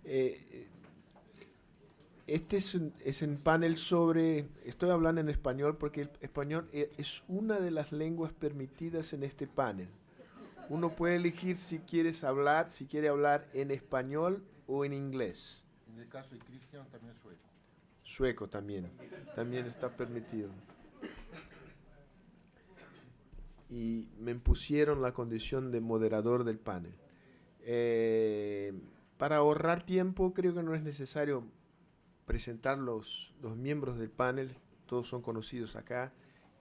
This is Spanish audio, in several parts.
Eh, este es un panel sobre, estoy hablando en español porque el español es una de las lenguas permitidas en este panel. Uno puede elegir si quiere hablar en español o en inglés. En el caso de Cristian, también sueco. Sueco también, también está permitido. Y me impusieron la condición de moderador del panel. Eh, para ahorrar tiempo, creo que no es necesario presentar los miembros del panel, todos son conocidos acá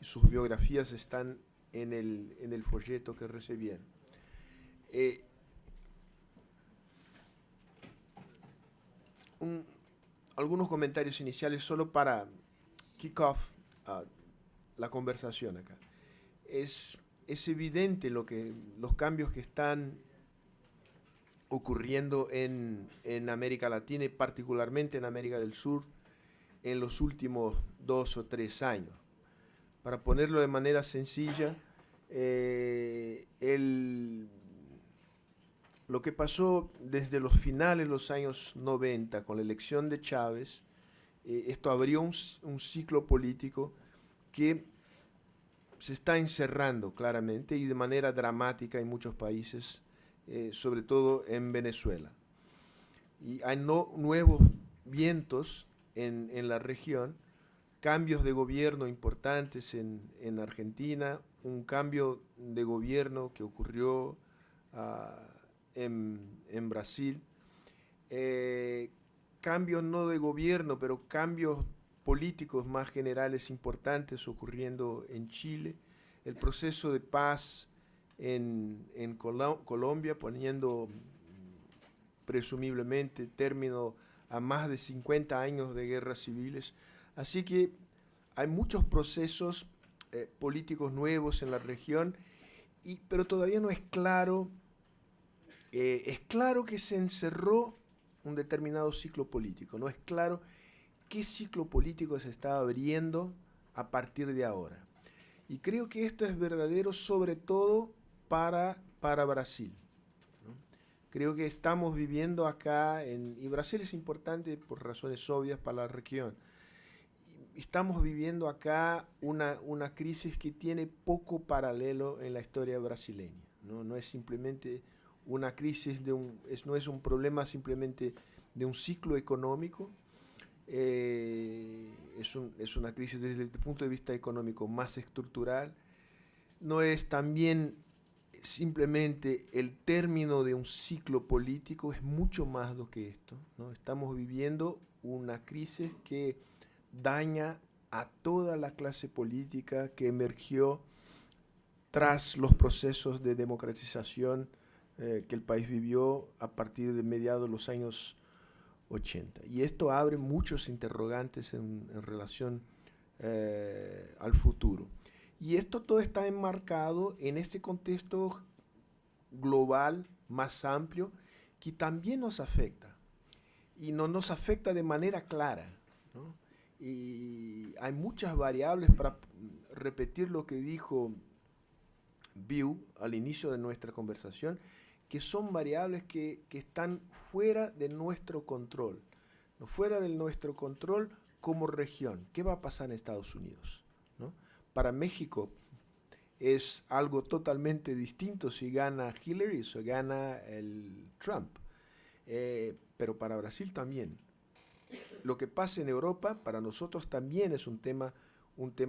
y sus biografías están en el folleto que recibieron. Eh, un- Algunos comentarios iniciales solo para kick off la conversación acá. Es, es evidente los cambios que están ocurriendo en América Latina y particularmente en América del Sur en los últimos 2 o 3 años. Para ponerlo de manera sencilla, lo que pasó desde los finales de los años 90 con la elección de Chávez, esto abrió un ciclo político que se está encerrando claramente y de manera dramática en muchos países, sobre todo en Venezuela. Y hay nuevos vientos en la región, cambios de gobierno importantes en Argentina, un cambio de gobierno que ocurrió en Brasil, eh, cambios no de gobierno, pero cambios políticos más generales importantes ocurriendo en Chile, el proceso de paz en Colombia poniendo presumiblemente término a más de 50 años de guerras civiles. Así que hay muchos procesos políticos nuevos en la región, pero todavía no es claro, es claro que se encerró un determinado ciclo político, no es claro qué ciclo político se está abriendo a partir de ahora. Y creo que esto es verdadero sobre todo para Brasil. Creo que estamos viviendo acá, y Brasil es importante por razones obvias para la región, estamos viviendo acá una crisis que tiene poco paralelo en la historia brasileña. No es simplemente una crisis, no es un problema simplemente de un ciclo económico, es una crisis desde el punto de vista económico más estructural, no es también simplemente el término de un ciclo político, es mucho más do que esto, ¿no? Estamos viviendo una crisis que daña a toda la clase política que emergió tras los procesos de democratización que el país vivió a partir de mediados de los años 80. Y esto abre muchos interrogantes en relación al futuro. Y esto todo está enmarcado en este contexto global más amplio que también nos afecta y no nos afecta de manera clara, ¿no? Y hay muchas variables para repetir lo que dijo Bill al inicio de nuestra conversación, que son variables que están fuera de nuestro control, ¿no? Fuera de nuestro control como región. ¿Qué va a pasar en Estados Unidos? ¿No? Para México es algo totalmente distinto si gana Hillary o si gana el Trump. Pero para Brasil también. Lo que pasa en Europa para nosotros también es un tema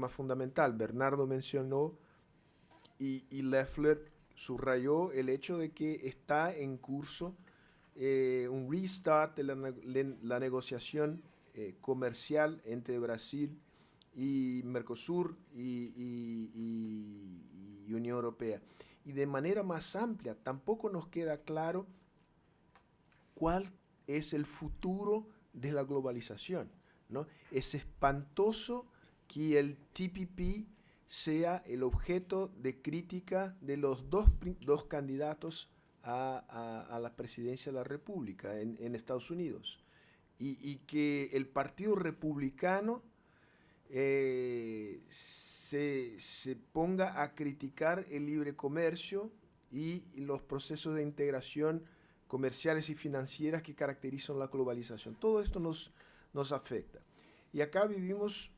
fundamental. Bernardo mencionó y Leffler subrayó el hecho de que está en curso un restart de la negociación comercial entre Brasil y Mercosur y Unión Europea. Y de manera más amplia, tampoco nos queda claro cuál es el futuro de la globalización, ¿no? Es espantoso que el TPP sea el objeto de crítica de los dos candidatos a la presidencia de la República en Estados Unidos. Y que el Partido Republicano se ponga a criticar el libre comercio y los procesos de integración comerciales y financieras que caracterizan la globalización. Todo esto nos afecta. Y acá vivimos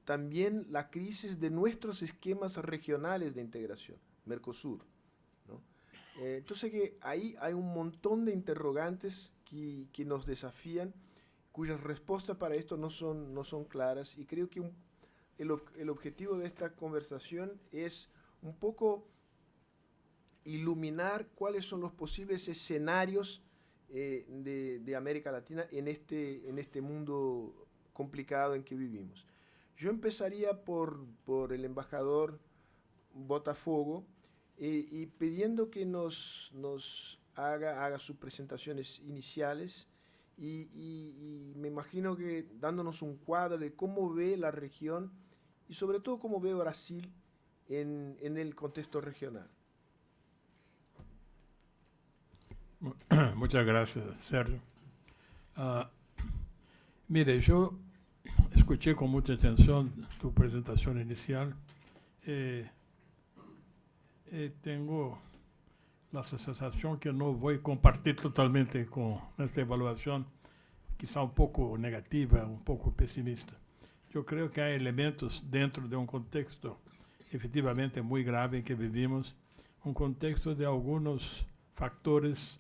también la crisis de nuestros esquemas regionales de integración, Mercosur, ¿no? Entonces que ahí hay un montón de interrogantes que nos desafían, cuyas respuestas para esto no son claras, y creo que el objetivo de esta conversación es un poco iluminar cuáles son los posibles escenarios de América Latina en este mundo complicado en que vivimos. Yo empezaría por el embajador Botafogo y pidiendo que nos haga sus presentaciones iniciales y me imagino que dándonos un cuadro de cómo ve la región y sobre todo cómo ve Brasil en el contexto regional. Muchas gracias, Sergio. Mire, yo escuché con mucha atención tu presentación inicial. Tengo la sensación que no voy a compartir totalmente con esta evaluación, quizá un poco negativa, un poco pesimista. Yo creo que hay elementos dentro de un contexto efectivamente muy grave en que vivimos, un contexto de algunos factores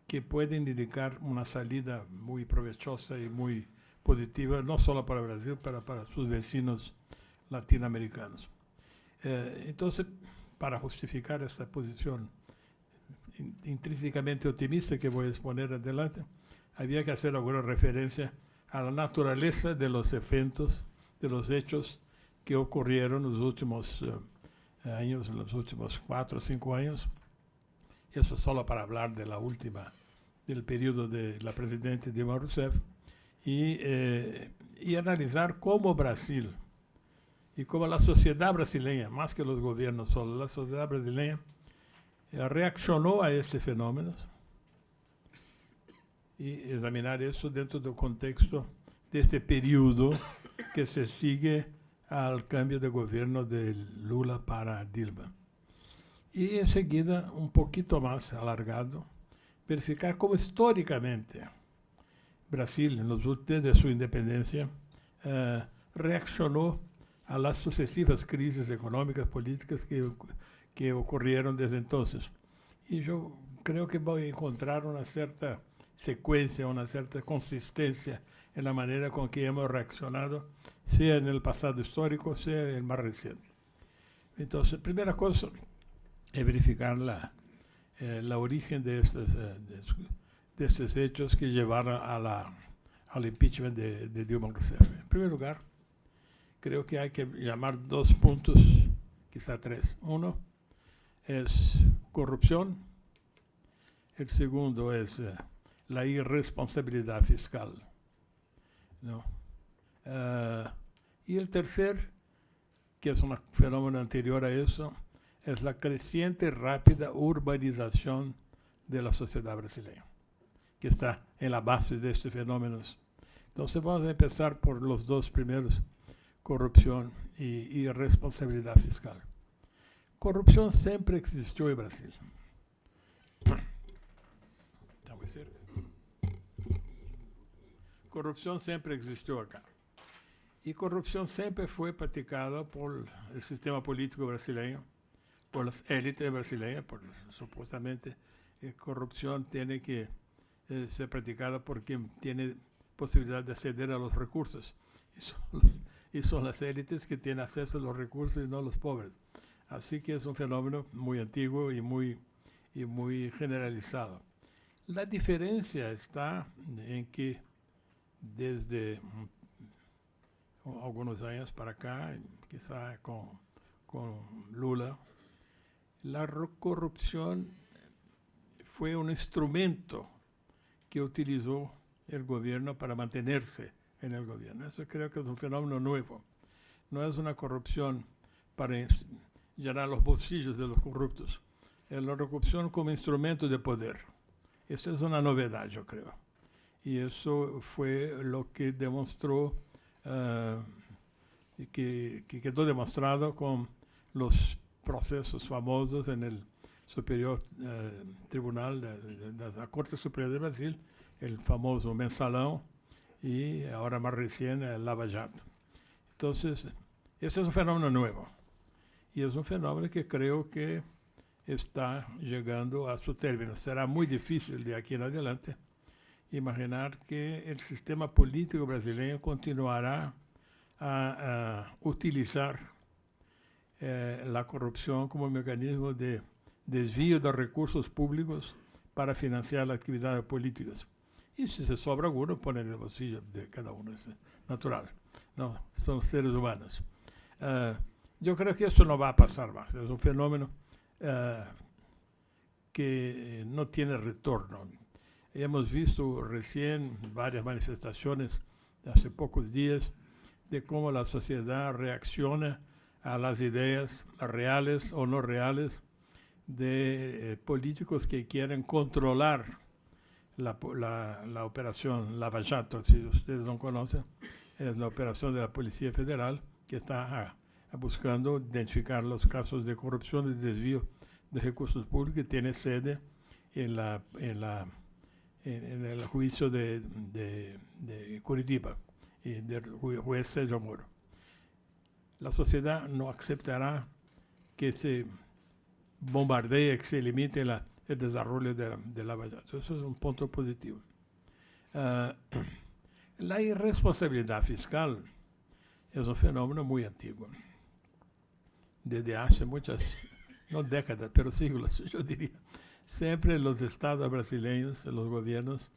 que pueden indicar una salida muy provechosa y muy positiva, no solo para Brasil, pero para sus vecinos latinoamericanos. Entonces, para justificar esta posición intrínsecamente optimista que voy a exponer adelante, había que hacer alguna referencia a la naturaleza de los eventos, de los hechos que ocurrieron en los últimos años, en los últimos 4 o 5 años. Eso solo para hablar de la última, del periodo de la presidenta Dilma Rousseff, y analizar cómo Brasil y cómo la sociedad brasileña, más que los gobiernos solo, la sociedad brasileña reaccionó a este fenómeno y examinar eso dentro del contexto de este periodo que se sigue al cambio de gobierno de Lula para Dilma. Y enseguida, un poquito más alargado, verificar cómo históricamente Brasil, desde su independencia, reaccionó a las sucesivas crisis económicas, políticas que ocurrieron desde entonces. Y yo creo que voy a encontrar una cierta secuencia, una cierta consistencia en la manera con que hemos reaccionado, sea en el pasado histórico, sea en el más reciente. Entonces, primera cosa es verificar la origen de estos hechos que llevaron al impeachment de Dilma Rousseff. En primer lugar, creo que hay que llamar 2 puntos, quizá 3. Uno es corrupción. El segundo es la irresponsabilidad fiscal, ¿no? Y el tercer, que es un fenómeno anterior a eso, es la creciente y rápida urbanización de la sociedad brasileña, que está en la base de estos fenómenos. Entonces vamos a empezar por los 2 primeros, corrupción y irresponsabilidad fiscal. Corrupción siempre existió en Brasil. Está muy cerca. Corrupción siempre existió acá. Y corrupción siempre fue practicada por el sistema político brasileño, por las élites brasileñas, supuestamente corrupción tiene que ser practicada por quien tiene posibilidad de acceder a los recursos. Y son las élites que tienen acceso a los recursos y no los pobres. Así que es un fenómeno muy antiguo y muy generalizado. La diferencia está en que desde algunos años para acá, quizá con Lula, la corrupción fue un instrumento que utilizó el gobierno para mantenerse en el gobierno. Eso creo que es un fenómeno nuevo. No es una corrupción para llenar los bolsillos de los corruptos. Es la corrupción como instrumento de poder. Esa es una novedad, yo creo. Y eso fue lo que demostró, que quedó demostrado con los procesos famosos Superior Tribunal da Corte Superior de Brasil, el famoso Mensalão, y ahora más recién el Lava Jato. Entonces, ese es un fenómeno nuevo. Y es un fenómeno que creo que está llegando a su término. Será muy difícil de aquí en adelante imaginar que el sistema político brasileño continuará a utilizar la corrupción como mecanismo de desvío de recursos públicos para financiar las actividades políticas. Y si se sobra alguno, pone en el bolsillo de cada uno. Es natural. No, son seres humanos. Yo creo que eso no va a pasar más. Es un fenómeno que no tiene retorno. Hemos visto recién varias manifestaciones hace pocos días de cómo la sociedad reacciona a las ideas reales o no reales de políticos que quieren controlar la operación Lava Jato. Si ustedes no conocen, es la operación de la Policía Federal que está buscando identificar los casos de corrupción y desvío de recursos públicos, que tiene sede en el juicio de Curitiba y del juez Sérgio Moro. La sociedad no aceptará que se bombardee, que se limite el desarrollo de Lava Jato. Eso es un punto positivo. La irresponsabilidad fiscal es un fenómeno muy antiguo. Desde hace muchas, no décadas, pero siglos, yo diría. Siempre los estados brasileños, los gobiernos,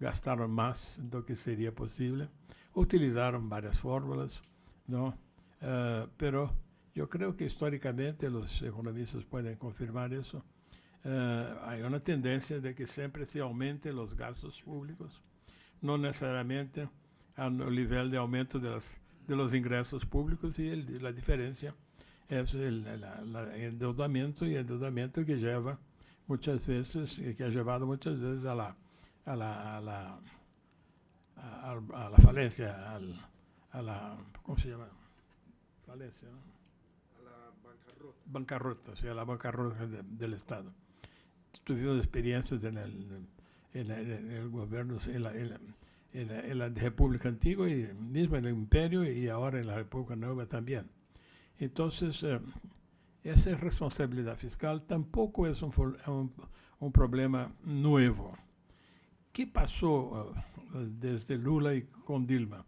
gastaron más de lo que sería posible. Utilizaron varias fórmulas, ¿no? Pero yo creo que históricamente los economistas pueden confirmar eso. Hay una tendencia de que siempre se aumenten los gastos públicos, no necesariamente al nivel de aumento de los ingresos públicos, y la diferencia es el endeudamiento, y el endeudamiento que lleva muchas veces, que ha llevado muchas veces a la falencia, a la, ¿cómo se llama? Falencia, ¿no? A la bancarrota. Bancarrota, o sea, la bancarrota del Estado. Tuvimos experiencias en el gobierno, en la República Antigua, y mismo en el Imperio, y ahora en la República Nueva también. Entonces, esa responsabilidad fiscal tampoco es un problema nuevo. ¿Qué pasó desde Lula y con Dilma?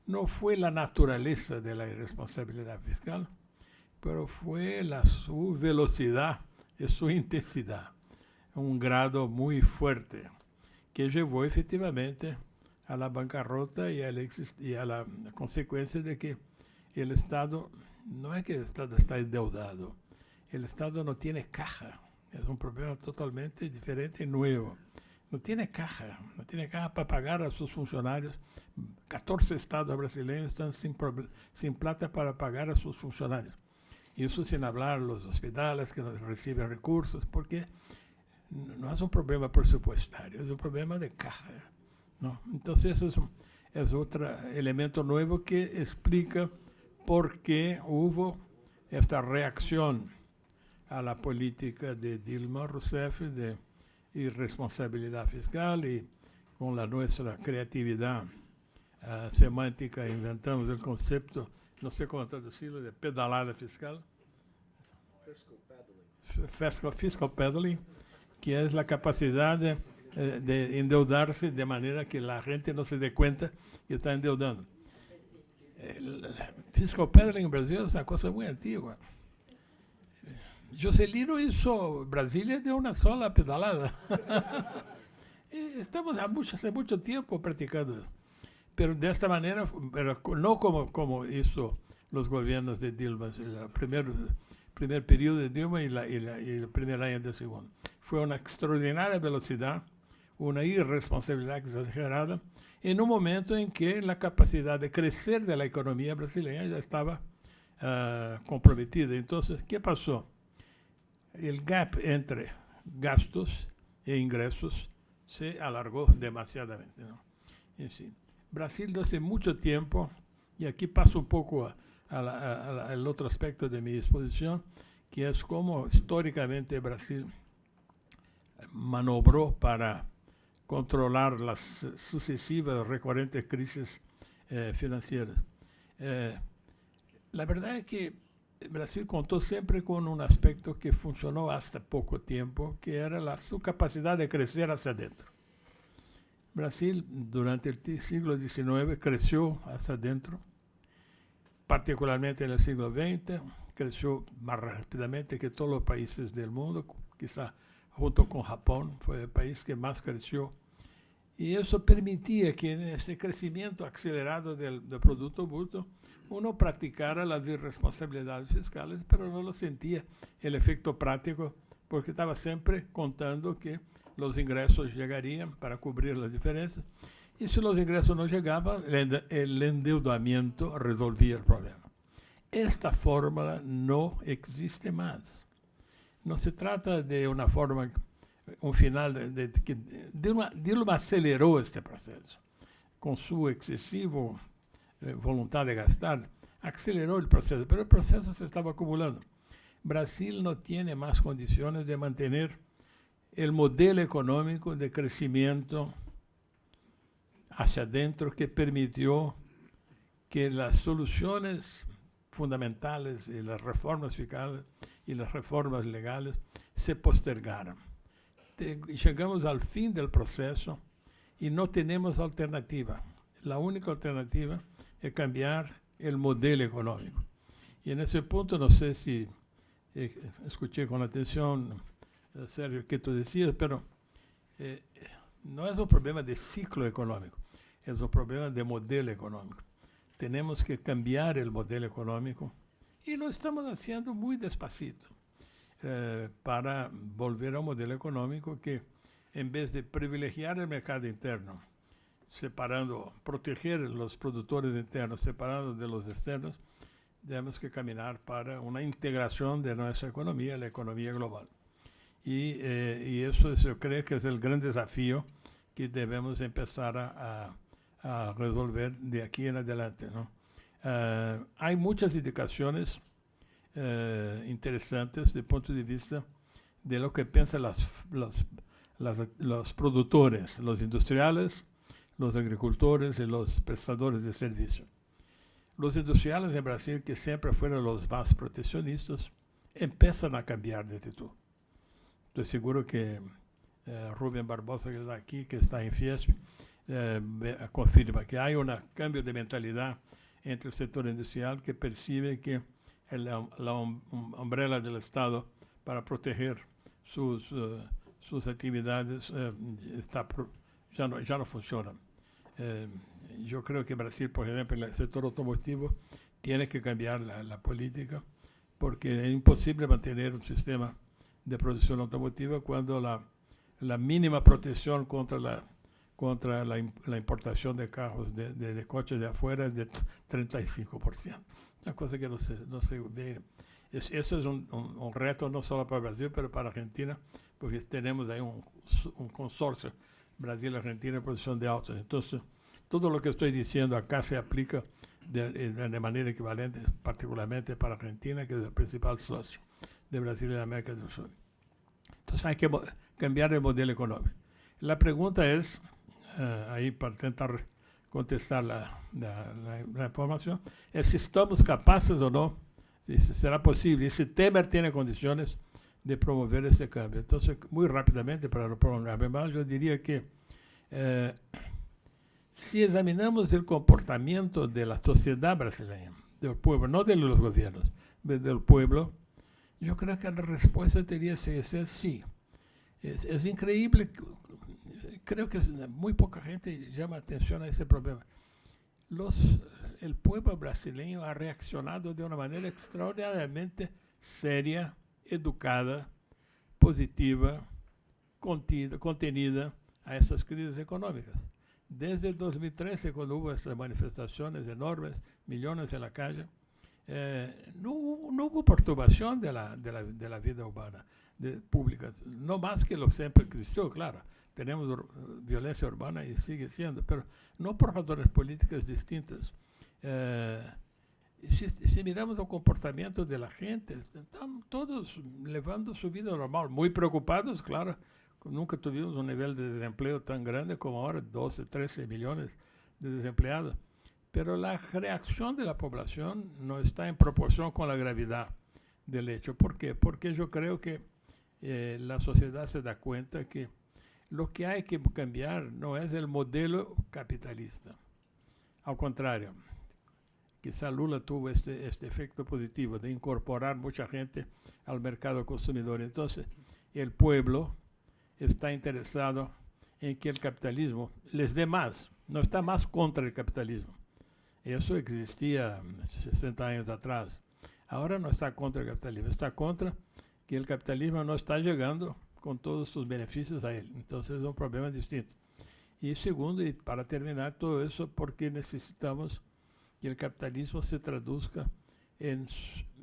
No fue la naturaleza de la irresponsabilidad fiscal, pero fue su velocidad y su intensidad, un grado muy fuerte, que llevó efectivamente a la bancarrota y a la consecuencia de que el Estado, no es que el Estado está endeudado, el Estado no tiene caja. Es un problema totalmente diferente y nuevo. No tiene caja para pagar a sus funcionarios. 14 estados brasileños están sin plata para pagar a sus funcionarios. Y eso sin hablar de los hospitales que no reciben recursos, porque no es un problema presupuestario, es un problema de caja, ¿no? Entonces eso es otro elemento nuevo que explica por qué hubo esta reacción a la política de Dilma Rousseff de irresponsabilidad fiscal, y con nuestra creatividad semántica inventamos el concepto, no sé cómo traducirlo, de pedalada fiscal. Fiscal pedaling, que es la capacidad de endeudarse de manera que la gente no se dé cuenta que está endeudando. El fiscal pedaling en Brasil es una cosa muy antigua. Juscelino hizo Brasilia de una sola pedalada. Estamos hace mucho tiempo practicando eso. Pero de esta manera, pero no como hizo los gobiernos de Dilma, el primer periodo de Dilma y el primer año de segundo. Fue una extraordinaria velocidad, una irresponsabilidad exagerada, en un momento en que la capacidad de crecer de la economía brasileña ya estaba comprometida. Entonces, ¿qué pasó? El gap entre gastos e ingresos se alargó demasiadamente, ¿no? En fin, Brasil desde hace mucho tiempo, y aquí paso un poco al otro aspecto de mi exposición, que es como históricamente Brasil manobró para controlar las sucesivas recurrentes crisis financieras. La verdad es que Brasil contó siempre con un aspecto que funcionó hasta poco tiempo, que era su capacidad de crecer hacia adentro. Brasil durante el siglo XIX creció hacia adentro, particularmente en el siglo XX, creció más rápidamente que todos los países del mundo, quizá junto con Japón, fue el país que más creció. Y eso permitía que en ese crecimiento acelerado del Producto Bruto uno practicara las irresponsabilidades fiscales, pero no lo sentía el efecto práctico, porque estaba siempre contando que los ingresos llegarían para cubrir las diferencias. Y si los ingresos no llegaban, el endeudamiento resolvía el problema. Esta fórmula no existe más. No se trata de una forma, un final, Dilma aceleró este proceso. Con su excesivo voluntad de gastar, aceleró el proceso, pero el proceso se estaba acumulando. Brasil no tiene más condiciones de mantener el modelo económico de crecimiento hacia adentro que permitió que las soluciones fundamentales y las reformas fiscales y las reformas legales se postergaran. Llegamos al fin del proceso y no tenemos alternativa. La única alternativa es cambiar el modelo económico. Y en ese punto, no sé si escuché con atención, Sergio, que tú decías, pero no es un problema de ciclo económico, es un problema de modelo económico. Tenemos que cambiar el modelo económico y lo estamos haciendo muy despacito para volver a un modelo económico que, en vez de privilegiar el mercado interno, proteger los productores internos, separando de los externos, tenemos que caminar para una integración de nuestra economía, la economía global. Y eso yo creo que es el gran desafío que debemos empezar a resolver de aquí en adelante, ¿no? Hay muchas indicaciones interesantes desde el punto de vista de lo que piensan los productores, los industriales, los agricultores y los prestadores de servicio. Los industriales de Brasil, que siempre fueron los más proteccionistas, empiezan a cambiar de actitud. Estoy seguro que Rubén Barbosa, que está aquí, que está en Fiesp, confirma que hay un cambio de mentalidad entre el sector industrial que percibe que la umbrella del Estado para proteger sus actividades ya no funciona. Yo creo que Brasil, por ejemplo, en el sector automotivo, tiene que cambiar la política, porque es imposible mantener un sistema de producción automotiva cuando la mínima protección contra la importación de carros, de coches de afuera es de 35%. Una cosa que no se ve. Eso es un reto no solo para Brasil, pero para Argentina, porque tenemos ahí un consorcio Brasil-Argentina en producción de autos. Entonces, todo lo que estoy diciendo acá se aplica de manera equivalente, particularmente para Argentina, que es el principal socio de Brasil y de América del Sur. Entonces, hay que cambiar el modelo económico. La pregunta es, ahí para intentar contestar la información, es si estamos capaces o no, si será posible, y si Temer tiene condiciones de promover este cambio. Entonces, muy rápidamente, para no prolongarme más, yo diría que si examinamos el comportamiento de la sociedad brasileña, del pueblo, no de los gobiernos, del pueblo, yo creo que la respuesta debería ser sí. Es increíble, creo que muy poca gente llama atención a ese problema. El pueblo brasileño ha reaccionado de una manera extraordinariamente seria, educada, positiva, contenida a estas crisis económicas. Desde el 2013, cuando hubo estas manifestaciones enormes, millones en la calle, no hubo perturbación de la vida urbana, pública, no más que lo siempre existió, claro. Tenemos violencia urbana y sigue siendo, pero no por razones políticas distintas. si miramos el comportamiento de la gente, están todos llevando su vida normal, muy preocupados, claro. Nunca tuvimos un nivel de desempleo tan grande como ahora, 12, 13 millones de desempleados. Pero la reacción de la población no está en proporción con la gravedad del hecho. ¿Por qué? Porque yo creo que la sociedad se da cuenta que lo que hay que cambiar no es el modelo capitalista. Al contrario, quizá Lula tuvo este efecto positivo de incorporar mucha gente al mercado consumidor. Entonces, el pueblo está interesado en que el capitalismo les dé más, no está más contra el capitalismo. Eso existía 60 años atrás. Ahora no está contra el capitalismo, está contra que el capitalismo no está llegando con todos sus beneficios a él. Entonces es un problema distinto. Y segundo, y para terminar todo eso, porque necesitamos que el capitalismo se traduzca en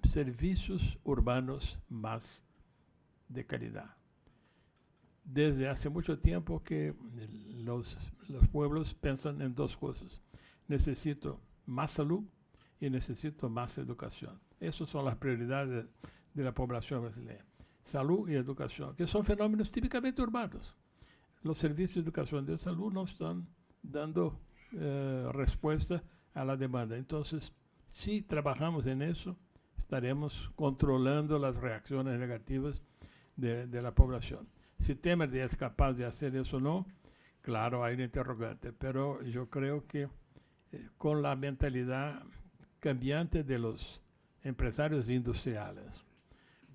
servicios urbanos más de calidad. Desde hace mucho tiempo que los pueblos piensan en dos cosas. Necesito más salud y necesito más educación. Esas son las prioridades de la población brasileña. Salud y educación, que son fenómenos típicamente urbanos. Los servicios de educación y de salud no están dando respuesta a la demanda. Entonces, si trabajamos en eso, estaremos controlando las reacciones negativas de la población. Si Temer es capaz de hacer eso o no, claro, hay un interrogante, pero yo creo que con la mentalidad cambiante de los empresarios industriales,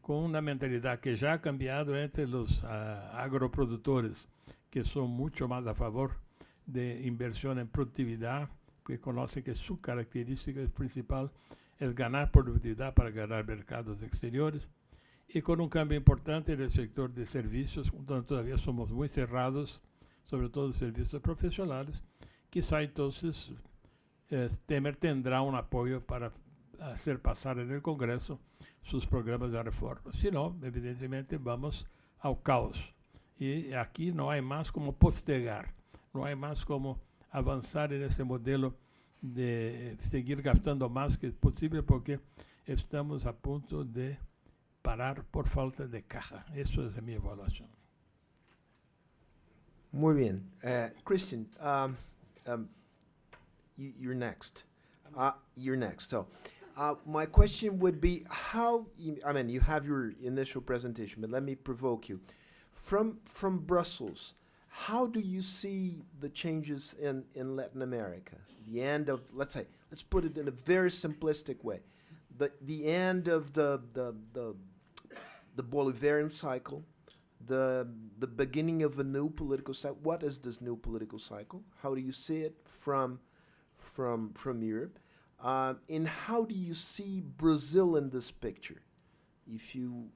con una mentalidad que ya ha cambiado entre los agroproductores, que son mucho más a favor de inversión en productividad, porque conocen que su característica principal es ganar productividad para ganar mercados exteriores, y con un cambio importante en el sector de servicios, donde todavía somos muy cerrados, sobre todo servicios profesionales. Quizá entonces Temer tendrá un apoyo para hacer pasar en el Congreso sus programas de reforma. Si no, evidentemente vamos al caos. Y aquí no hay más como postergar, no hay más como avanzar en ese modelo de seguir gastando más que es posible, porque estamos a punto de parar por falta de caja. Eso es mi evaluación. Muy bien. Christian, you're next. You're next. So, my question would be you have your initial presentation, but let me provoke you. From Brussels, how do you see the changes in Latin America? The end of, let's put it in a very simplistic way, the end of the Bolivarian cycle, the beginning of a new political cycle. What is this new political cycle? How do you see it from Europe? And how do you see Brazil in this picture? If you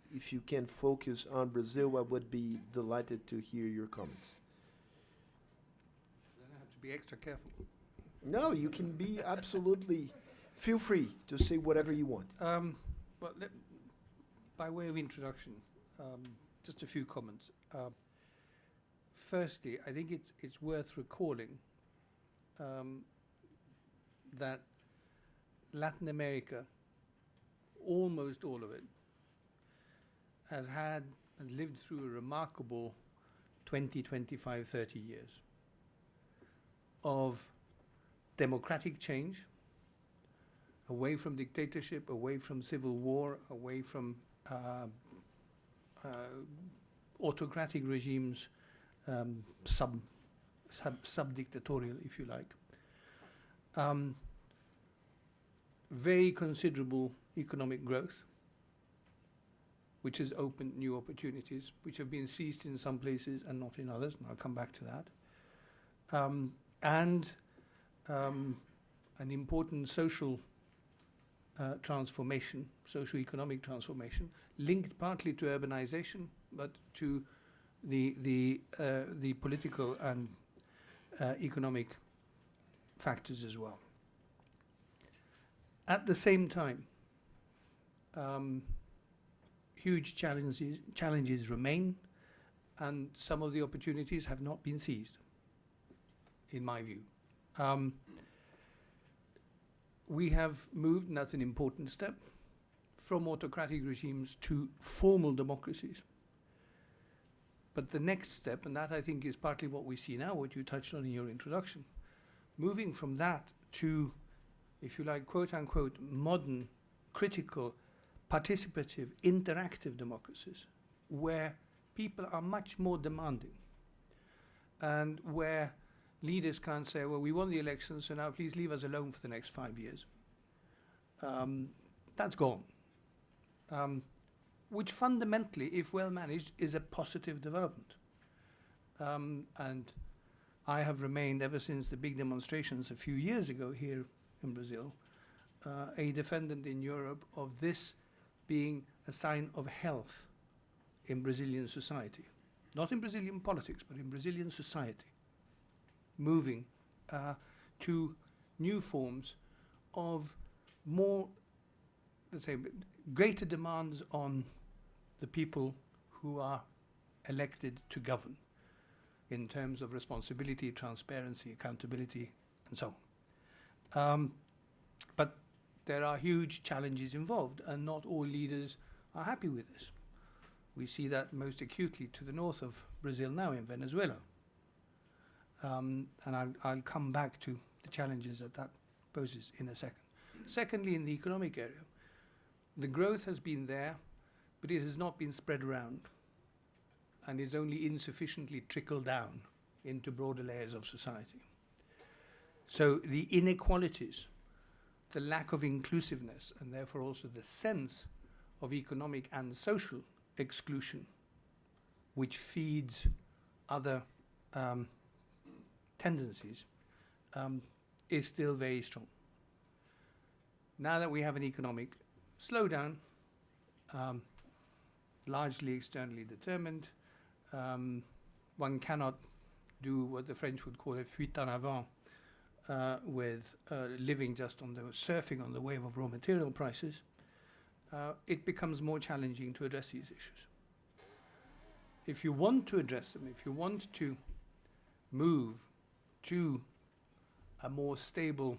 can focus on Brazil, I would be delighted to hear your comments. Then I have to be extra careful. No, you can be absolutely, feel free to say whatever you want. Well, by way of introduction, just a few comments. Firstly, I think it's worth recalling that Latin America, almost all of it, has lived through a remarkable 20, 25, 30 years of democratic change, away from dictatorship, away from civil war, away from autocratic regimes, sub-dictatorial, if you like. Very considerable economic growth, which has opened new opportunities, which have been seized in some places and not in others, and I'll come back to that. And an important social transformation, socio-economic transformation, linked partly to urbanization, but to the political and economic factors as well. At the same time, huge challenges remain, and some of the opportunities have not been seized, in my view. we have moved, and that's an important step, from autocratic regimes to formal democracies. But the next step, and that I think is partly what we see now, what you touched on in your introduction, moving from that to, if you like, quote unquote, modern, critical, participative, interactive democracies, where people are much more demanding, and where leaders can't say, well, we won the elections, so now please leave us alone for the next 5 years. That's gone. Which fundamentally, if well managed, is a positive development. And I have remained, ever since the big demonstrations a few years ago here in Brazil, a defendant in Europe of this being a sign of health in Brazilian society. Not in Brazilian politics, but in Brazilian society. Moving to new forms of more, let's say, greater demands on the people who are elected to govern in terms of responsibility, transparency, accountability, and so on. But there are huge challenges involved, and not all leaders are happy with this. We see that most acutely to the north of Brazil now, in Venezuela. And I'll come back to the challenges that poses in a second. Secondly, in the economic area, the growth has been there, but it has not been spread around, and is only insufficiently trickled down into broader layers of society. So the inequalities, the lack of inclusiveness, and therefore also the sense of economic and social exclusion, which feeds other tendencies, is still very strong. Now that we have an economic slowdown, largely externally determined, one cannot do what the French would call a fuite en avant, with living just on the surfing on the wave of raw material prices. It becomes more challenging to address these issues. If you want to address them, if you want to move to a more stable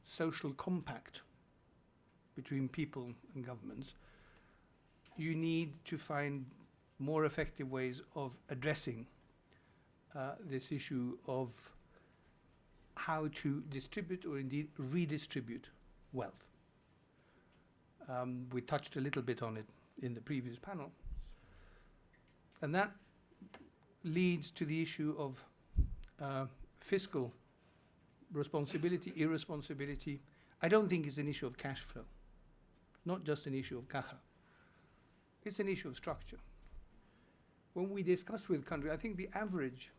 social compact between people and governments, you need to find more effective ways of addressing this issue of how to distribute or indeed redistribute wealth. We touched a little bit on it in the previous panel. And that leads to the issue of fiscal responsibility, irresponsibility. I don't think it's an issue of cash flow, not just an issue of caja. It's an issue of structure. When we discuss with countries, I think the average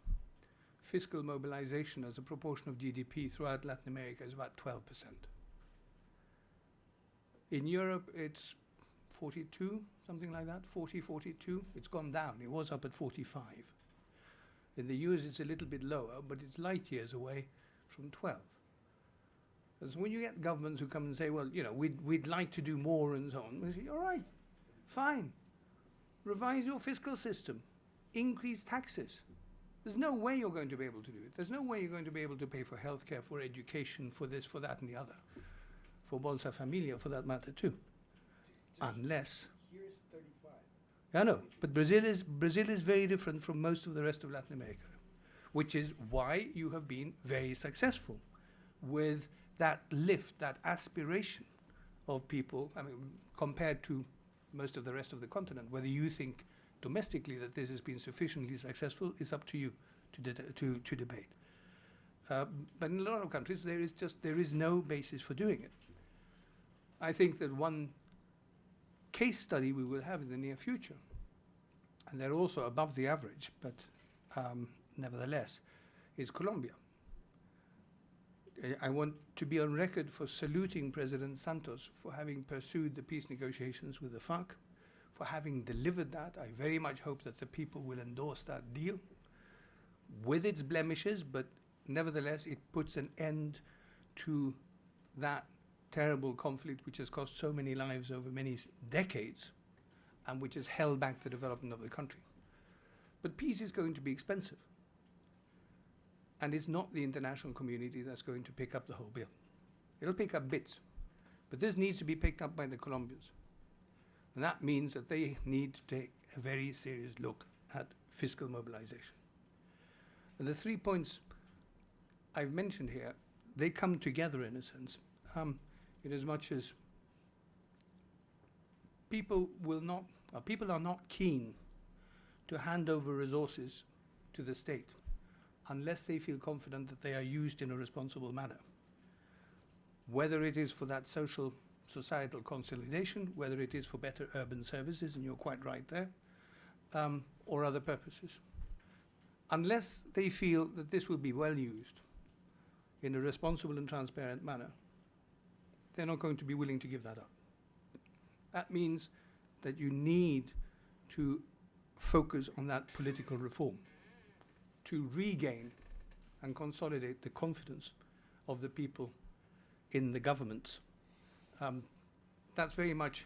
fiscal mobilization as a proportion of GDP throughout Latin America is about 12%. In Europe, it's 42, something like that, 40, 42. It's gone down. It was up at 45. In the US, it's a little bit lower, but it's light years away from 12. Because when you get governments who come and say, well, you know, we'd like to do more and so on, we say, all right, fine. Revise your fiscal system. Increase taxes. There's no way you're going to be able to do it. There's no way you're going to be able to pay for healthcare, for education, for this, for that, and the other. For Bolsa Familia, for that matter, too. Unless... Here's 35. I know, but Brazil is very different from most of the rest of Latin America, which is why you have been very successful with that lift, that aspiration of people, I mean, compared to most of the rest of the continent. Whether you think domestically that this has been sufficiently successful is up to you to debate. But in a lot of countries, there is no basis for doing it. I think that one case study we will have in the near future, and they're also above the average, but nevertheless, is Colombia. I want to be on record for saluting President Santos for having pursued the peace negotiations with the FARC, for having delivered that. I very much hope that the people will endorse that deal with its blemishes, but nevertheless, it puts an end to that terrible conflict which has cost so many lives over many decades and which has held back the development of the country. But peace is going to be expensive. And it's not the international community that's going to pick up the whole bill. It'll pick up bits. But this needs to be picked up by the Colombians. And that means that they need to take a very serious look at fiscal mobilization. And the 3 points I've mentioned here, they come together in a sense, in as much as people are not keen to hand over resources to the state unless they feel confident that they are used in a responsible manner. Whether it is for that societal consolidation, whether it is for better urban services, and you're quite right there, or other purposes. Unless they feel that this will be well used in a responsible and transparent manner, they're not going to be willing to give that up. That means that you need to focus on that political reform to regain and consolidate the confidence of the people in the governments. That's very much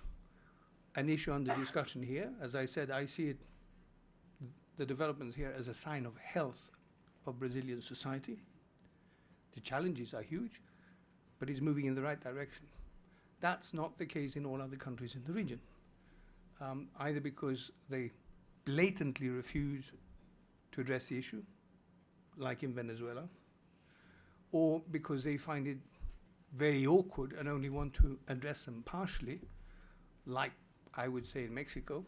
an issue under discussion here. As I said, I see the developments here as a sign of health of Brazilian society. The challenges are huge, but it's moving in the right direction. That's not the case in all other countries in the region, either because they blatantly refuse to address the issue, like in Venezuela, or because they find it very awkward and only want to address them partially, like I would say in Mexico,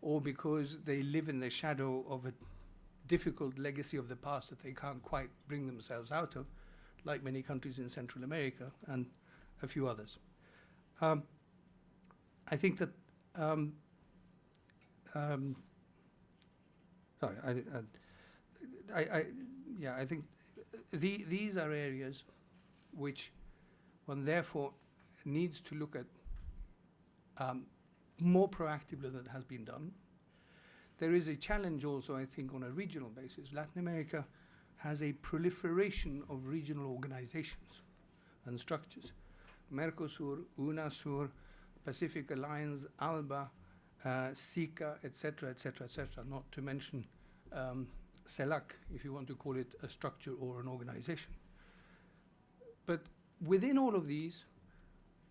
or because they live in the shadow of a difficult legacy of the past that they can't quite bring themselves out of, like many countries in Central America and a few others. I think that, I think these are areas which one therefore needs to look at more proactively than has been done. There is a challenge also, I think, on a regional basis. Latin America has a proliferation of regional organizations and structures. Mercosur, UNASUR, Pacific Alliance, ALBA, SICA, etc., etc., etc., not to mention CELAC, if you want to call it a structure or an organization. But within all of these,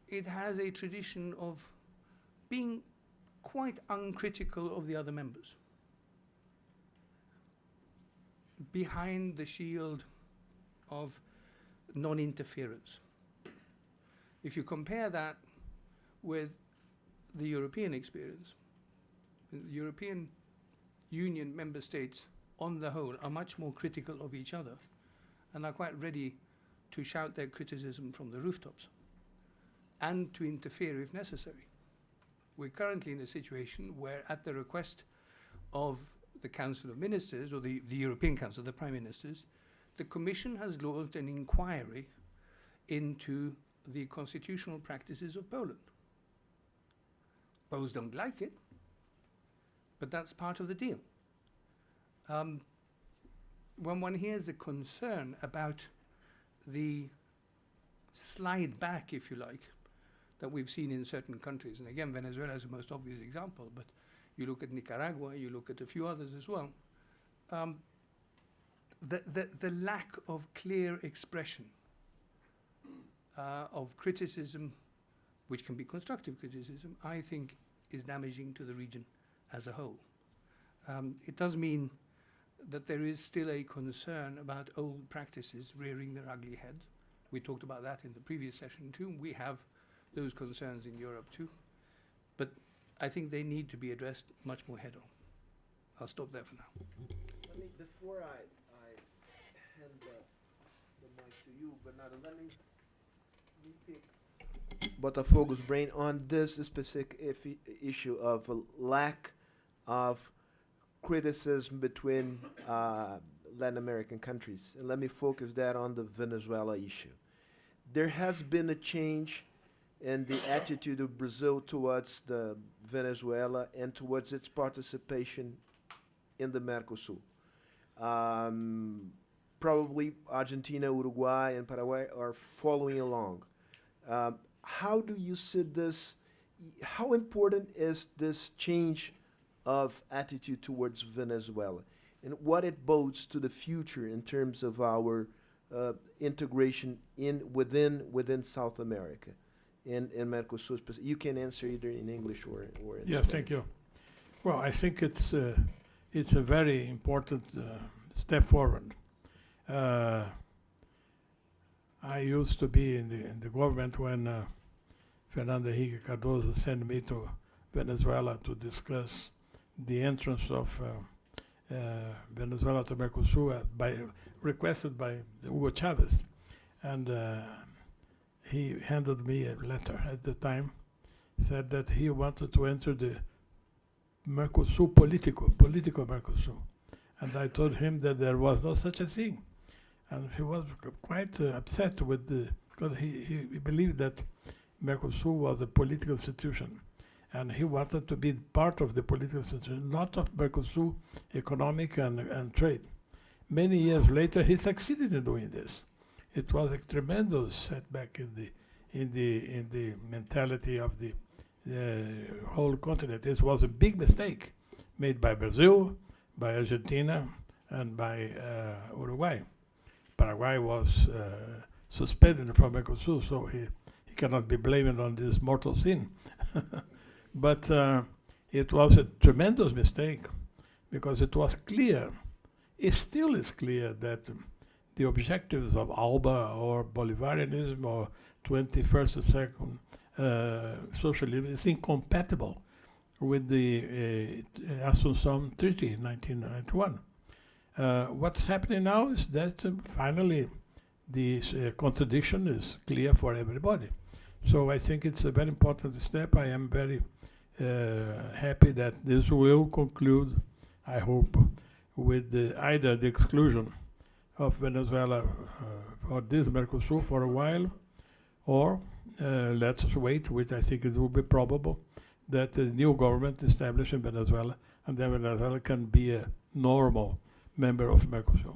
it has a tradition of being quite uncritical of the other members, behind the shield of non-interference. If you compare that with the European experience, the European Union member states on the whole are much more critical of each other and are quite ready to shout their criticism from the rooftops and to interfere if necessary. We're currently in a situation where, at the request of the Council of Ministers, or the European Council, the Prime Ministers, the Commission has launched an inquiry into the constitutional practices of Poland. Poles don't like it, but that's part of the deal. When one hears the concern about the slide back, if you like, that we've seen in certain countries, and again, Venezuela is the most obvious example, but you look at Nicaragua, you look at a few others as well, the lack of clear expression of criticism, which can be constructive criticism, I think is damaging to the region as a whole. It does mean that there is still a concern about old practices rearing their ugly head. We talked about that in the previous session too. We have those concerns in Europe too. But I think they need to be addressed much more head on. I'll stop there for now. Before I hand the mic to you, Bernardo, let me pick Botafogo's brain on this specific issue of a lack of criticism between Latin American countries. And let me focus that on the Venezuela issue. There has been a change in the attitude of Brazil towards the Venezuela and towards its participation in the Mercosur. Probably Argentina, Uruguay, and Paraguay are following along. How do you see this? How important is this change of attitude towards Venezuela, and what it bodes to the future in terms of our integration within South America and Mercosur. You can answer either in English or in Yes, Spanish. thank you. Well, I think it's a very important step forward. I used to be in the government when Fernando Henrique Cardoso sent me to Venezuela to discuss the entrance of Venezuela to Mercosur requested by Hugo Chavez. And he handed me a letter at the time, said that he wanted to enter the Mercosur political Mercosur. And I told him that there was no such a thing. And he was quite upset with because he believed that Mercosur was a political institution. And he wanted to be part of the political institution, not of Mercosur economic and trade. Many years later, he succeeded in doing this. It was a tremendous setback in the mentality of the whole continent. It was a big mistake made by Brazil, by Argentina, and by Uruguay. Paraguay was suspended from Mercosur, so he cannot be blamed on this mortal sin. But it was a tremendous mistake because it was clear, it still is clear that the objectives of ALBA or Bolivarianism or 21st second socialism is incompatible with the Asunción Treaty in 1991. What's happening now is that finally this contradiction is clear for everybody. So I think it's a very important step. I am very happy that this will conclude, I hope, with either the exclusion of Venezuela or this Mercosur for a while, or let's wait, which I think it will be probable, that a new government established in Venezuela, and then Venezuela can be a normal member of Mercosur.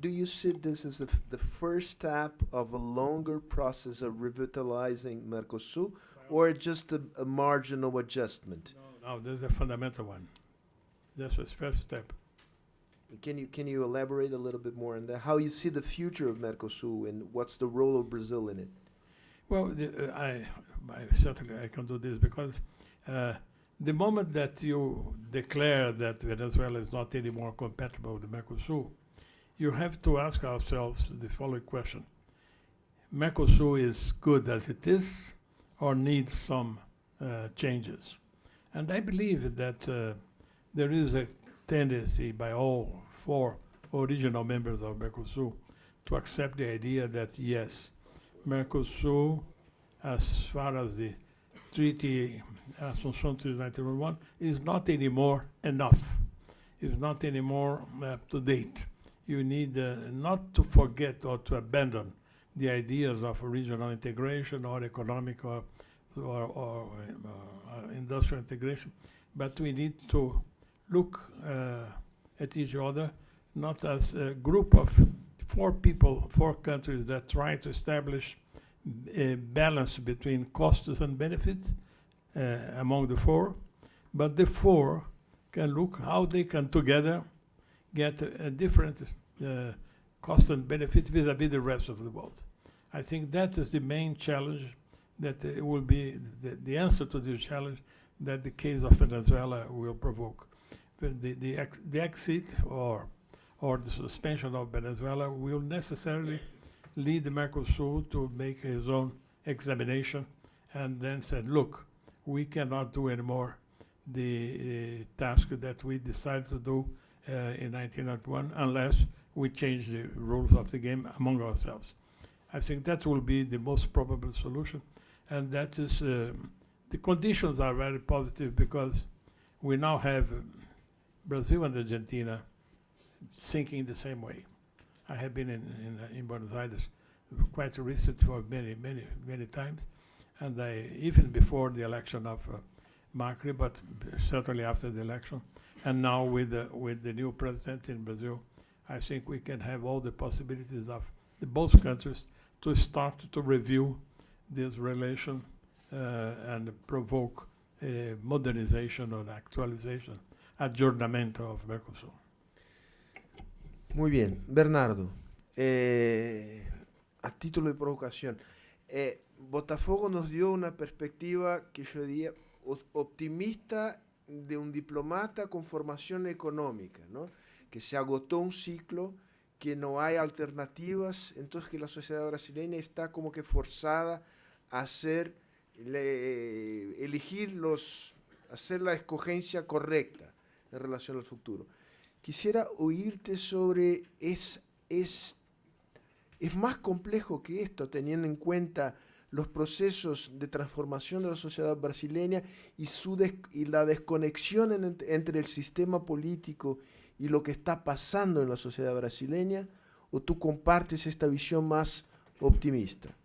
Do you see this as the first step of a longer process of revitalizing Mercosur, or just a marginal adjustment? No, there's a fundamental one. That's the first step. Can you elaborate a little bit more on that? How you see the future of Mercosur and what's the role of Brazil in it? Well, I certainly I can do this because the moment that you declare that Venezuela is not anymore compatible with the Mercosur, you have to ask ourselves the following question. Mercosur is good as it is or needs some changes? And I believe that there is a tendency by all 4 original members of Mercosur to accept the idea that, yes, Mercosur, as far as the treaty, Asunción Treaty 1991, is not anymore enough. It's not anymore up to date. You need not to forget or to abandon the ideas of regional integration or economic or industrial integration, but we need to look at each other not as a group of 4 countries that try to establish a balance between costs and benefits among the 4, but the 4 can look how they can together get a different cost and benefit vis-a-vis the rest of the world. I think that is the main challenge that will be the answer to this challenge that the case of Venezuela will provoke. The exit or the suspension of Venezuela will necessarily lead the Mercosur to make his own examination and then said, look, we cannot do anymore the task that we decided to do in 1991 unless we change the rules of the game among ourselves. I think that will be the most probable solution, and that is the conditions are very positive because we now have Brazil and Argentina thinking the same way. I have been in Buenos Aires quite recent for many times, and even before the election of Macri, but certainly after the election, and now with the new president in Brazil, I think we can have all the possibilities of both countries to start to review this relation and provoke a modernization or actualization, adjournamento of Mercosur. Muy bien. Bernardo, a título de provocación, Botafogo nos dio una perspectiva que yo diría optimista de un diplomata con formación económica, ¿no? Que se agotó un ciclo, que no hay alternativas, entonces que la sociedad brasileña está como que forzada a hacer, hacer la escogencia correcta en relación al futuro. Quisiera oírte sobre, es más complejo que esto, teniendo en cuenta los procesos de transformación de la sociedad brasileña y la desconexión entre el sistema político y lo que está pasando en la sociedad brasileña, o tú compartes esta visión más optimista?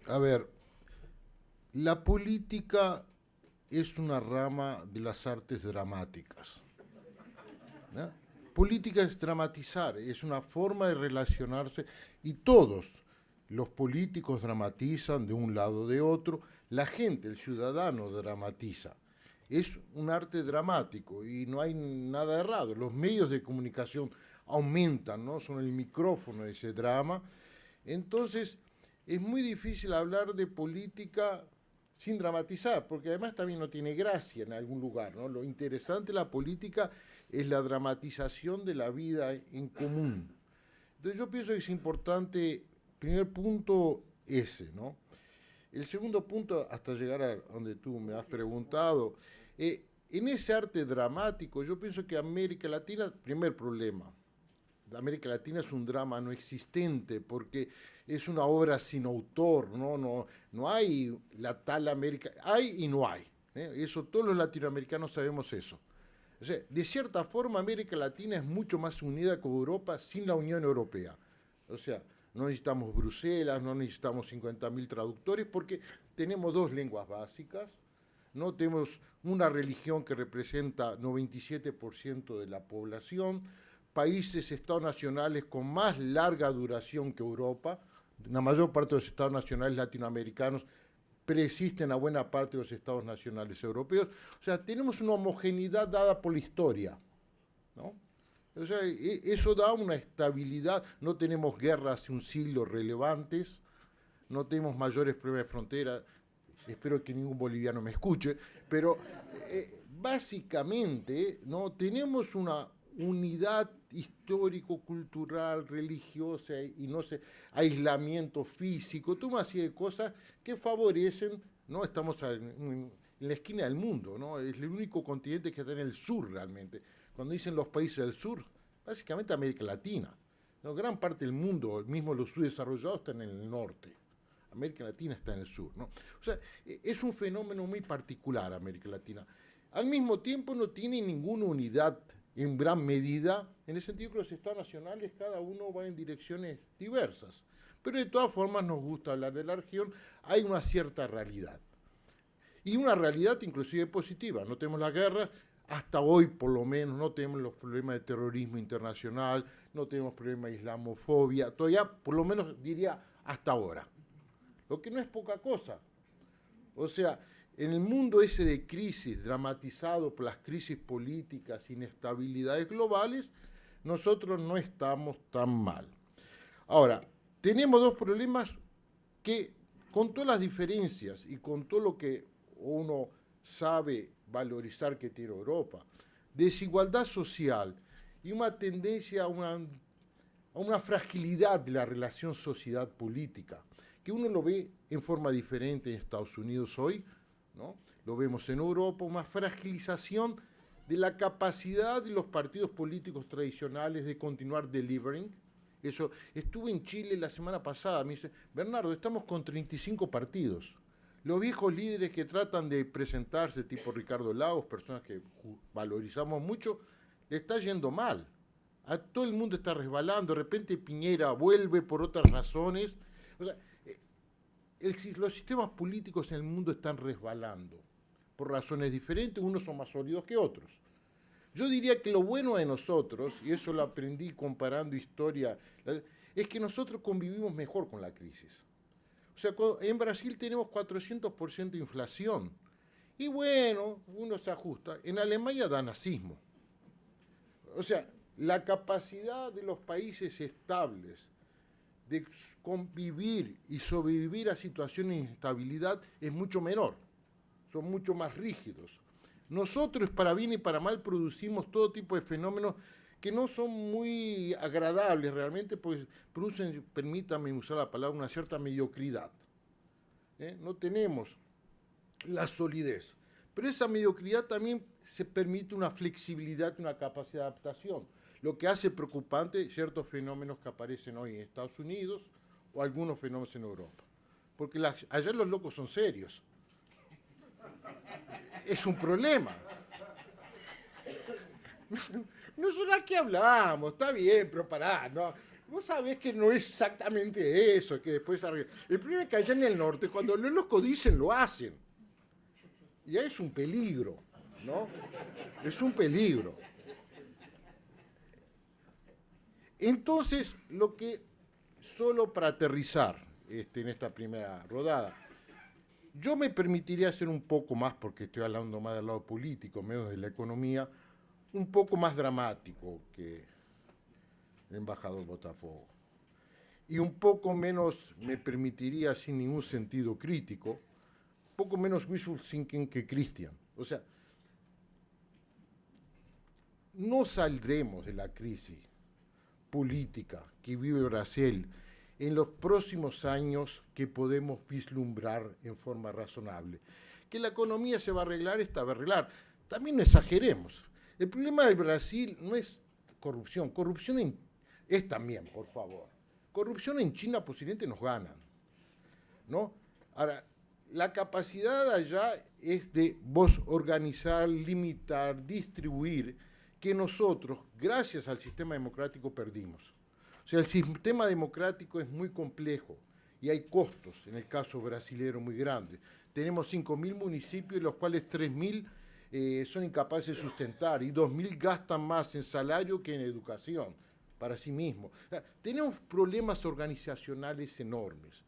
A ver, la política es una rama de las artes dramáticas, ¿no? Política es dramatizar, es una forma de relacionarse, y todos los políticos dramatizan de un lado o de otro, la gente, el ciudadano dramatiza. Es un arte dramático y no hay nada errado. Los medios de comunicación aumentan, ¿no? Son el micrófono de ese drama. Entonces, es muy difícil hablar de política sin dramatizar, porque además también no tiene gracia en algún lugar, ¿no? Lo interesante de la política es la dramatización de la vida en común. Entonces yo pienso que es importante, primer punto, ese, ¿no? El segundo punto, hasta llegar a donde tú me has preguntado, en ese arte dramático, yo pienso que América Latina, primer problema, América Latina es un drama no existente, porque es una obra sin autor, no hay la tal América, hay y no hay, ¿eh? Eso, todos los latinoamericanos sabemos eso. O sea, de cierta forma América Latina es mucho más unida que Europa sin la Unión Europea. O sea, no necesitamos Bruselas, no necesitamos 50.000 traductores, porque tenemos dos lenguas básicas, no tenemos una religión que representa 97% de la población, países, estados nacionales con más larga duración que Europa. La mayor parte de los estados nacionales latinoamericanos preexisten a buena parte de los estados nacionales europeos. O sea, tenemos una homogeneidad dada por la historia, ¿no? O sea, eso da una estabilidad. No tenemos guerras hace un siglo relevantes, no tenemos mayores problemas de frontera. Espero que ningún boliviano me escuche, pero básicamente, ¿no? Tenemos una unidad histórico-cultural, religiosa y no sé, aislamiento físico, toda una serie de cosas que favorecen, ¿no? Estamos en la esquina del mundo, ¿no? Es el único continente que está en el sur realmente. Cuando dicen los países del sur, básicamente América Latina, ¿no? Gran parte del mundo, mismo los subdesarrollados, están en el norte. América Latina está en el sur, ¿no? O sea, es un fenómeno muy particular América Latina. Al mismo tiempo no tiene ninguna unidad en gran medida, en el sentido que los estados nacionales cada uno va en direcciones diversas. Pero de todas formas nos gusta hablar de la región, hay una cierta realidad. Y una realidad inclusive positiva. No tenemos la guerra, hasta hoy por lo menos, no tenemos los problemas de terrorismo internacional, no tenemos problemas de islamofobia, todavía por lo menos diría hasta ahora. Lo que no es poca cosa. O sea, en el mundo ese de crisis, dramatizado por las crisis políticas, inestabilidades globales, nosotros no estamos tan mal. Ahora, tenemos dos problemas que, con todas las diferencias y con todo lo que uno sabe valorizar que tiene Europa, desigualdad social y una tendencia a una fragilidad de la relación sociedad-política, que uno lo ve en forma diferente en Estados Unidos hoy, ¿no? Lo vemos en Europa, una fragilización de la capacidad de los partidos políticos tradicionales de continuar delivering. Eso, estuve en Chile la semana pasada, me dice, Bernardo, estamos con 35 partidos. Los viejos líderes que tratan de presentarse, tipo Ricardo Lagos, personas que valorizamos mucho, le está yendo mal. A todo el mundo está resbalando, de repente Piñera vuelve por otras razones. O sea, los sistemas políticos en el mundo están resbalando por razones diferentes, unos son más sólidos que otros. Yo diría que lo bueno de nosotros, y eso lo aprendí comparando historia, es que nosotros convivimos mejor con la crisis. O sea, en Brasil tenemos 400% de inflación, y bueno, uno se ajusta. En Alemania da nazismo. O sea, la capacidad de los países estables de convivir y sobrevivir a situaciones de inestabilidad es mucho menor, son mucho más rígidos. Nosotros, para bien y para mal, producimos todo tipo de fenómenos que no son muy agradables realmente, porque producen, permítanme usar la palabra, una cierta mediocridad. No tenemos la solidez, pero esa mediocridad también se permite una flexibilidad y una capacidad de adaptación, lo que hace preocupante ciertos fenómenos que aparecen hoy en Estados Unidos o algunos fenómenos en Europa. Porque allá los locos son serios. Es un problema. No es una que hablamos, está bien, pero pará, no. Vos sabés que no es exactamente eso, que después arregla. El problema es que allá en el norte, cuando los locos dicen, lo hacen. Y ahí es un peligro, ¿no? Es un peligro. Entonces, solo para aterrizar en esta primera rodada, yo me permitiría hacer un poco más, porque estoy hablando más del lado político, menos de la economía, un poco más dramático que el embajador Botafogo. Y un poco menos, me permitiría, sin ningún sentido crítico, un poco menos wishful thinking que Cristian. O sea, no saldremos de la crisis política que vive Brasil en los próximos años que podemos vislumbrar en forma razonable. Que la economía se va a arreglar, esta va a arreglar. También no exageremos. El problema de Brasil no es corrupción. Corrupción es también, por favor. Corrupción en China posiblemente nos ganan, ¿no? Ahora, la capacidad allá es de vos organizar, limitar, distribuir, que nosotros, gracias al sistema democrático, perdimos. O sea, el sistema democrático es muy complejo y hay costos, en el caso brasilero, muy grandes. Tenemos 5.000 municipios, de los cuales 3.000 son incapaces de sustentar y 2.000 gastan más en salario que en educación para sí mismos. O sea, tenemos problemas organizacionales enormes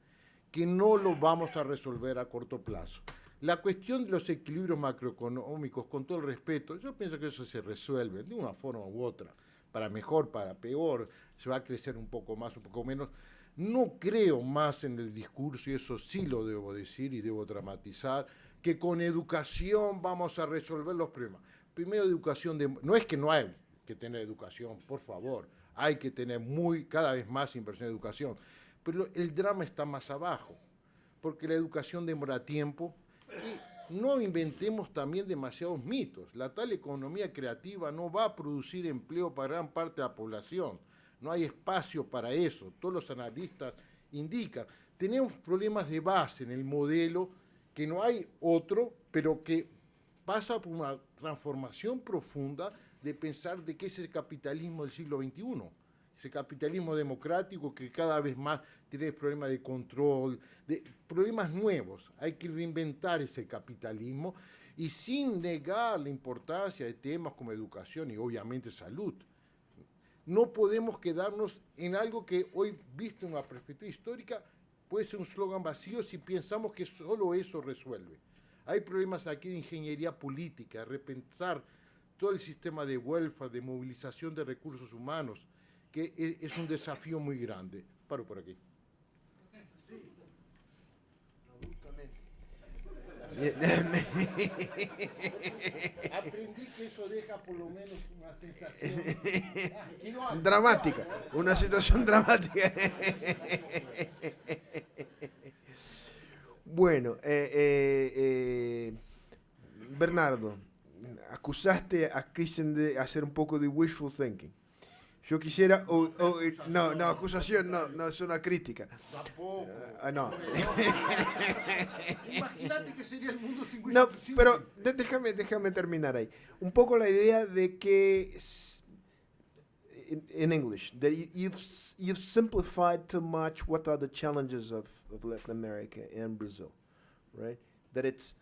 que no los vamos a resolver a corto plazo. La cuestión de los equilibrios macroeconómicos, con todo el respeto, yo pienso que eso se resuelve de una forma u otra, para mejor, para peor, se va a crecer un poco más, un poco menos. No creo más en el discurso, y eso sí lo debo decir y debo dramatizar, que con educación vamos a resolver los problemas. Primero, educación, no es que no hay que tener educación, por favor, hay que tener cada vez más inversión en educación, pero el drama está más abajo, porque la educación demora tiempo. Y no inventemos también demasiados mitos. La tal economía creativa no va a producir empleo para gran parte de la población. No hay espacio para eso. Todos los analistas indican. Tenemos problemas de base en el modelo, que no hay otro, pero que pasa por una transformación profunda de pensar de qué es el capitalismo del siglo XXI. Ese capitalismo democrático que cada vez más tiene problemas de control, de problemas nuevos. Hay que reinventar ese capitalismo y sin negar la importancia de temas como educación y obviamente salud. No podemos quedarnos en algo que hoy, visto en una perspectiva histórica, puede ser un slogan vacío si pensamos que solo eso resuelve. Hay problemas aquí de ingeniería política, repensar todo el sistema de welfare, de movilización de recursos humanos, que es un desafío muy grande. Paro por aquí. Aprendí que eso deja por lo menos una sensación dramática, una situación dramática. Bueno, Bernardo, acusaste a Cristian de hacer un poco de wishful thinking. Yo quisiera, no, acusación, no, es una crítica. Tampoco. No. Imagínate que sería el mundo sin No, pero déjame terminar ahí. Un poco la idea de que, in English, that you've simplified too much what are the challenges of Latin America and Brazil, right? That it's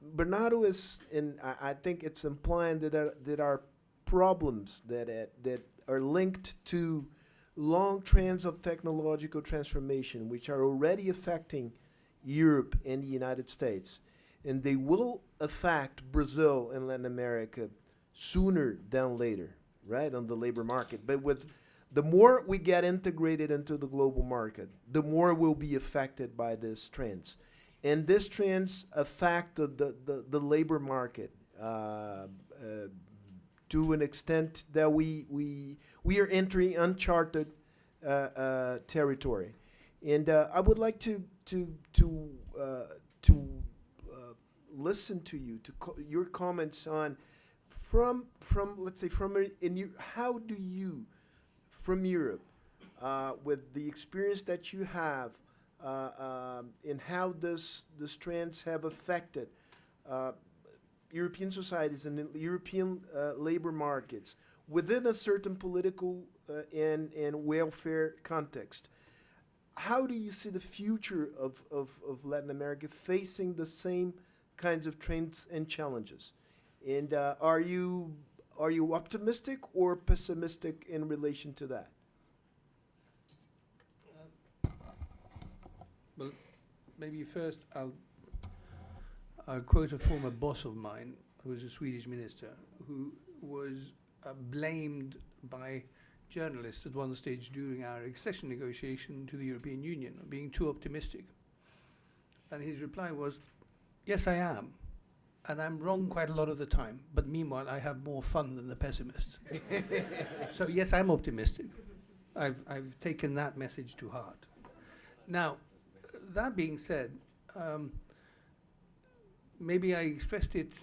Bernardo is, and I think it's implying that our problems that are linked to long trends of technological transformation, which are already affecting Europe and the United States, and they will affect Brazil and Latin America sooner than later, right, on the labor market. But the more we get integrated into the global market, the more we'll be affected by these trends. And these trends affect the labor market to an extent that we are entering uncharted territory. And I would like to listen to you, your comments on from let's say how do you from Europe with the experience that you have and how these trends have affected European societies and European labor markets within a certain political and welfare context. How do you see the future of Latin America facing the same kinds of trends and challenges? And are you optimistic or pessimistic in relation to that? Well, maybe first I'll quote a former boss of mine who was a Swedish minister who was blamed by journalists at one stage during our accession negotiation to the European Union of being too optimistic. And his reply was, yes, I am. And I'm wrong quite a lot of the time. But meanwhile, I have more fun than the pessimists. So yes, I'm optimistic. I've taken that message to heart. Now, that being said, maybe I expressed it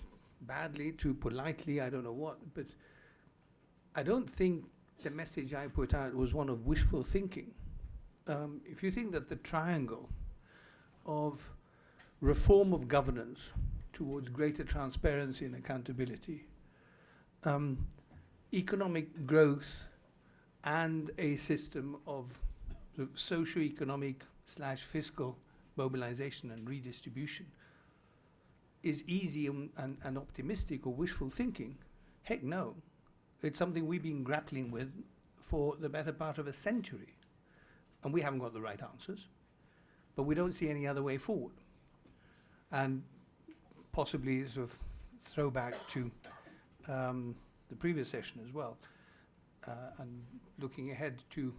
badly, too politely, I don't know what, but I don't think the message I put out was one of wishful thinking. If you think that the triangle of reform of governance towards greater transparency and accountability, economic growth, and a system of socio-economic / fiscal mobilization and redistribution is easy and optimistic or wishful thinking, heck no. It's something we've been grappling with for the better part of a century. And we haven't got the right answers, but we don't see any other way forward. And possibly sort of throwback to the previous session as well, and looking ahead to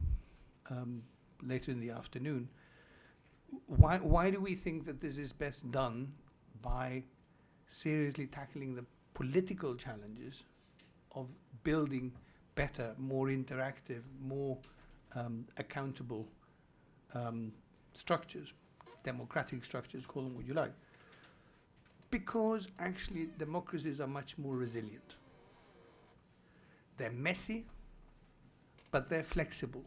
later in the afternoon, why do we think that this is best done by seriously tackling the political challenges of building better, more interactive, more accountable structures, democratic structures, call them what you like? Because actually democracies are much more resilient. They're messy, but they're flexible,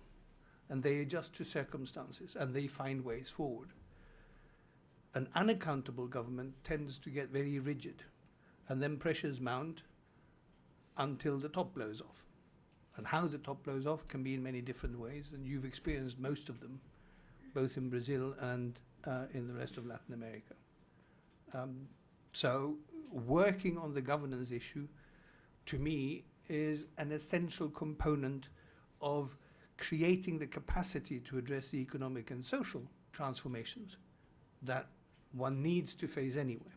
and they adjust to circumstances, and they find ways forward. An unaccountable government tends to get very rigid, and then pressures mount until the top blows off. And how the top blows off can be in many different ways, and you've experienced most of them, both in Brazil and in the rest of Latin America. So working on the governance issue, to me, is an essential component of creating the capacity to address the economic and social transformations that one needs to face anyway.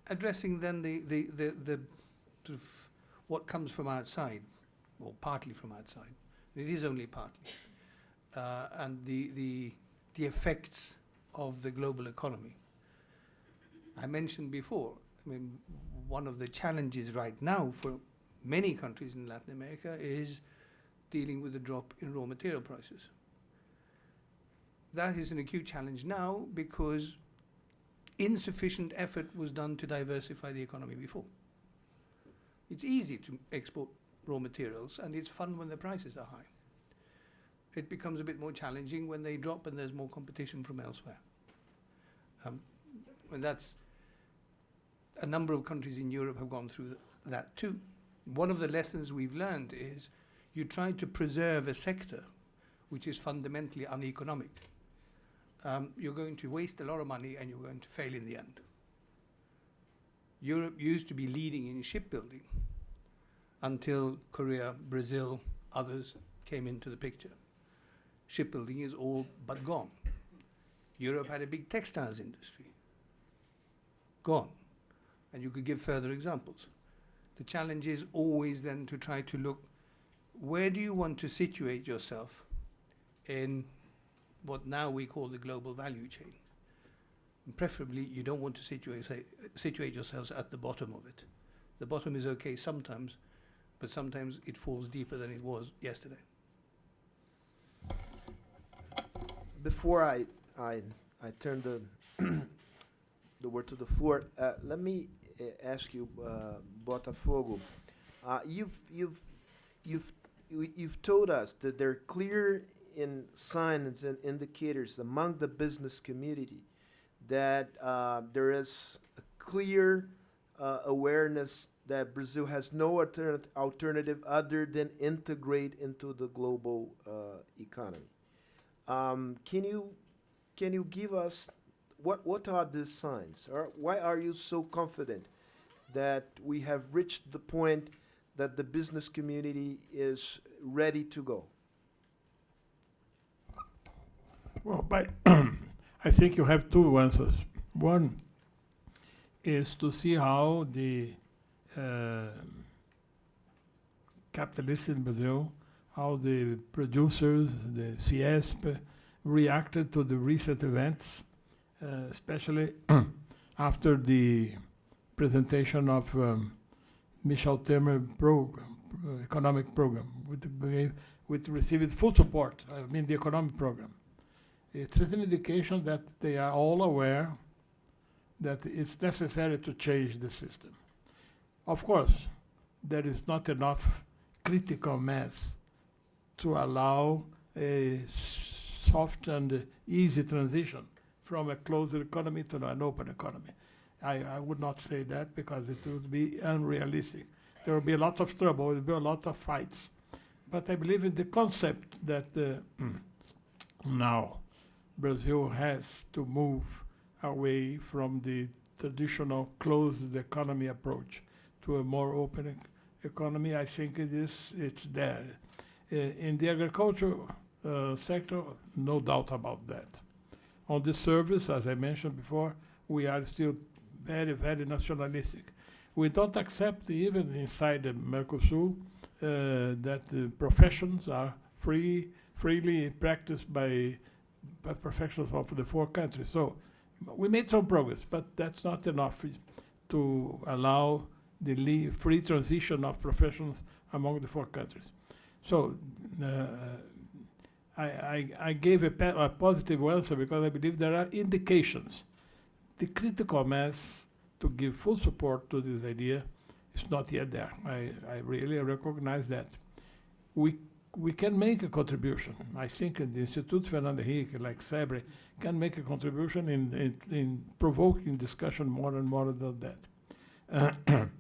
Addressing then the sort of what comes from outside, or partly from outside. It is only partly. And the effects of the global economy. I mentioned before, I mean, one of the challenges right now for many countries in Latin America is dealing with the drop in raw material prices. That is an acute challenge now because insufficient effort was done to diversify the economy before. It's easy to export raw materials, and it's fun when the prices are high. It becomes a bit more challenging when they drop and there's more competition from elsewhere. And that's a number of countries in Europe have gone through that too. One of the lessons we've learned is you try to preserve a sector which is fundamentally uneconomic. You're going to waste a lot of money and you're going to fail in the end. Europe used to be leading in shipbuilding until Korea, Brazil, others came into the picture. Shipbuilding is all but gone. Europe had a big textiles industry. Gone. And you could give further examples. The challenge is always then to try to look, where do you want to situate yourself in what now we call the global value chain? And preferably, you don't want to situate yourselves at the bottom of it. The bottom is okay sometimes, but sometimes it falls deeper than it was yesterday. Before I turn the word to the floor, let me ask you, Botafogo. You've told us that there are clear signs and indicators among the business community that there is a clear awareness that Brazil has no alternative other than integrate into the global economy. Can you give us what are these signs? Or why are you so confident that we have reached the point that the business community is ready to go? Well, I think you have two answers. One is to see how the capitalists in Brazil, how the producers, the CIESP, reacted to the recent events, especially after the presentation of Michel Temer economic program, which received full support, the economic program. It's an indication that they are all aware that it's necessary to change the system. Of course, there is not enough critical mass to allow a soft and easy transition from a closed economy to an open economy. I would not say that because it would be unrealistic. There will be a lot of trouble, there will be a lot of fights. But I believe in the concept that now Brazil has to move away from the traditional closed economy approach to a more open economy. I think it's there. In the agricultural sector, no doubt about that. On the service, as I mentioned before, we are still very, very nationalistic. We don't accept, even inside the Mercosur, that the professions are freely practiced by professionals of the 4 countries. So we made some progress, but that's not enough to allow the free transition of professions among the 4 countries. So I gave a positive answer because I believe there are indications. The critical mass to give full support to this idea is not yet there. I really recognize that. We can make a contribution. I think the Institute Fernando Henrique, like SEBRE, can make a contribution in provoking discussion more and more than that.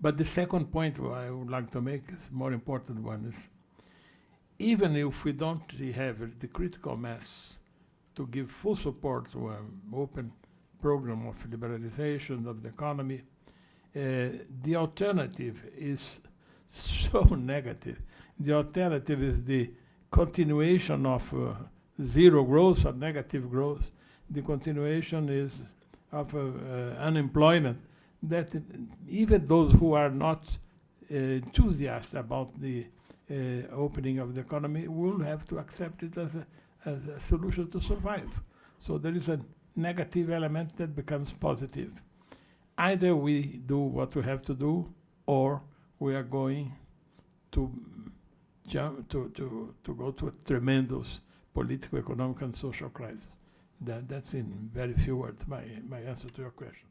But the second point I would like to make is a more important one is, even if we don't have the critical mass to give full support to an open program of liberalization of the economy, the alternative is so negative. The alternative is the continuation of zero growth or negative growth. The continuation is of unemployment, that even those who are not enthusiastic about the opening of the economy will have to accept it as a solution to survive. So there is a negative element that becomes positive. Either we do what we have to do, or we are going to go to a tremendous political, economic, and social crisis. That's in very few words my answer to your question.